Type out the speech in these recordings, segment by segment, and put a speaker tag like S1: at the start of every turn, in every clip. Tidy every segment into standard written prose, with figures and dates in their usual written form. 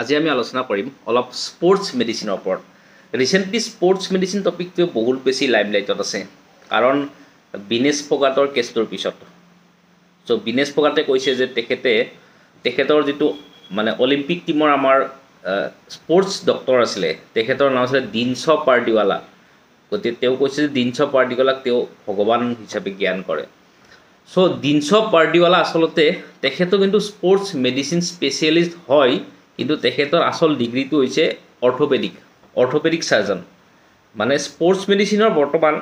S1: আজি আমি আলোচনা কৰিম অলপ স্পৰ্টছ মেডিচিনৰ ওপৰত। ৰিসেণ্টলি স্পৰ্টছ মেডিচিন টপিকটো বহুত বেছি লাইমলাইটত আছে, কাৰণ বিনেশ ফোগাটৰ কেছটোৰ পিছত। সো বিনেশ ফোগাটে কৈছে যে তেখেতৰ যিটো মানে অলিম্পিক টিমৰ আমাৰ স্পৰ্টছ ডক্টৰ আছিলে, তেখেতৰ নাম আছিলে দিনশ পাৰ্ডিৱালা। গতিকে তেওঁ কৈছে যে দিনশ পাৰ্ডিৱালাক তেওঁ ভগৱান হিচাপে জ্ঞান কৰে। সো দিনশ পাৰ্ডিৱালা আচলতে তেখেতো কিন্তু স্পৰ্টছ মেডিচিন স্পেচিয়েলিষ্ট হয়, কিন্তু তেখেতৰ আসল ডিগ্ৰীটো হৈছে অৰ্থপেডিক সাৰ্জন। মানে স্পৰ্টছ মেডিচিনৰ বৰ্তমান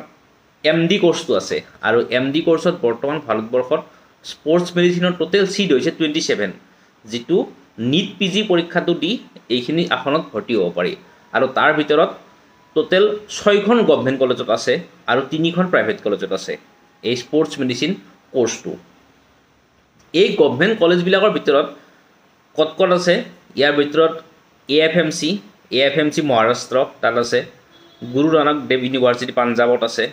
S1: MD কোৰ্সটো আছে, আৰু MD কোৰ্সত বৰ্তমান ভাৰতবৰ্ষত স্পৰ্টছ মেডিচিনৰ টোটেল সিট হৈছে 27, যিটো নিট PG পৰীক্ষাটো দি এইখিনি আসনত ভৰ্তি হ'ব পাৰি। আৰু তাৰ ভিতৰত টোটেল 6খন গভৰ্ণমেণ্ট কলেজত আছে আৰু 3খন প্ৰাইভেট কলেজত আছে এই স্পৰ্টছ মেডিচিন কোৰ্সটো। এই গভৰ্ণমেণ্ট কলেজবিলাকৰ ভিতৰত ক'ত আছে, ইয়াৰ ভিতৰত AFMC মহাৰাষ্ট্ৰ তাত আছে, গুৰু নানক দেৱ ইউনিভাৰ্চিটি পাঞ্জাৱত আছে,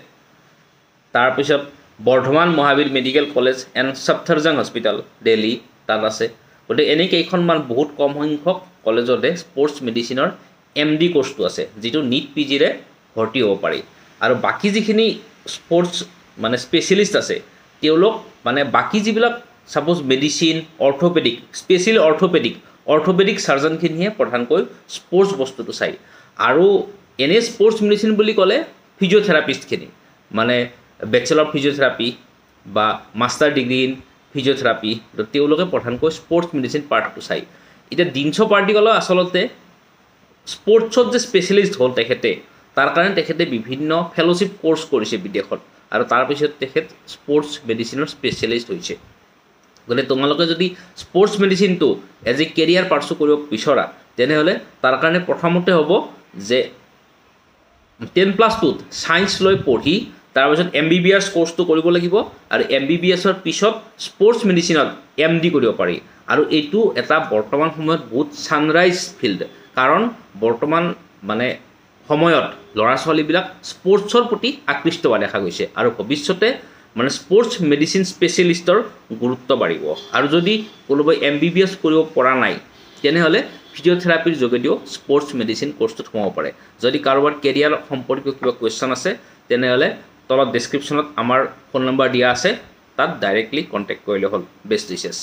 S1: তাৰপিছত Vardhman Mahavir medical college and Safdarjung hospital Delhi তাত আছে। গতিকে এনে কেইখনমান বহুত কম সংখ্যক কলেজতে স্পৰ্টছ মেডিচিনৰ MD কোৰ্সটো আছে, যিটো নিট PGৰে ভৰ্তি হ'ব পাৰি। আৰু বাকী যিখিনি স্পৰ্টছ মানে স্পেচিয়েলিষ্ট আছে, তেওঁলোক মানে বাকী যিবিলাক সাপোজ মেডিচিন স্পেচিয়েলি অৰ্থপেডিক সাৰ্জনখিনিয়ে প্ৰধানকৈ স্পৰ্টছ বস্তুটো চাই। আৰু এনে স্পৰ্টছ মেডিচিন বুলি ক'লে ফিজিঅ'থেৰাপিষ্টখিনি, মানে বেচেলৰ ফিজিঅ'থেৰাপি বা মাষ্টাৰ ডিগ্ৰী ইন ফিজিঅ'থেৰাপি, তেওঁলোকে প্ৰধানকৈ স্পৰ্টছ মেডিচিন পাৰ্টটো চাই। এতিয়া দিনশ পাৰ্টিকুলাৰ আচলতে স্পৰ্টছত যে স্পেচিয়েলিষ্ট হ'ল তেখেতে, তাৰ কাৰণে তেখেতে বিভিন্ন ফেলোশ্বিপ কোৰ্স কৰিছে বিদেশত, আৰু তাৰপিছত তেখেত স্পৰ্টছ মেডিচিনৰ স্পেচিয়েলিষ্ট হৈছে। গতিকে তোমালোকে যদি স্পৰ্টছ মেডিচিনটো এজ এ কেৰিয়াৰ পাৰ্চু কৰিব বিচৰা, তেনেহ'লে তাৰ কাৰণে প্ৰথমতে হ'ব যে 10+2 ছায়েন্স লৈ পঢ়ি তাৰপিছত MBBS কোৰ্সটো কৰিব লাগিব, আৰু MBBSৰ পিছত স্পৰ্টছ মেডিচিনত MD কৰিব পাৰি। আৰু এইটো এটা বৰ্তমান সময়ত বহুত ছানৰাইজ ফিল্ড, কাৰণ বৰ্তমান মানে সময়ত ল'ৰা ছোৱালীবিলাক স্পৰ্টছৰ প্ৰতি আকৃষ্ট হোৱা দেখা গৈছে, আৰু ভৱিষ্যতে মানে স্পৰ্টছ মেডিচিন স্পেচিয়েলিষ্টৰ গুৰুত্ব বাঢ়িব। আৰু যদি কোনোবাই MBBS কৰিব পৰা নাই, তেনেহ'লে ফিজিঅ'থেৰাপিৰ যোগেদিও স্পৰ্টছ মেডিচিন কোৰ্সটোত সোমাব পাৰে। যদি কাৰোবাৰ কেৰিয়াৰ সম্পৰ্কীয় কিবা কুৱেশ্যন আছে, তেনেহ'লে তলত ডেছক্ৰিপশ্যনত আমাৰ ফোন নম্বৰ দিয়া আছে, তাত ডাইৰেক্টলি কণ্টেক্ট কৰিলে হ'ল। Best wishes.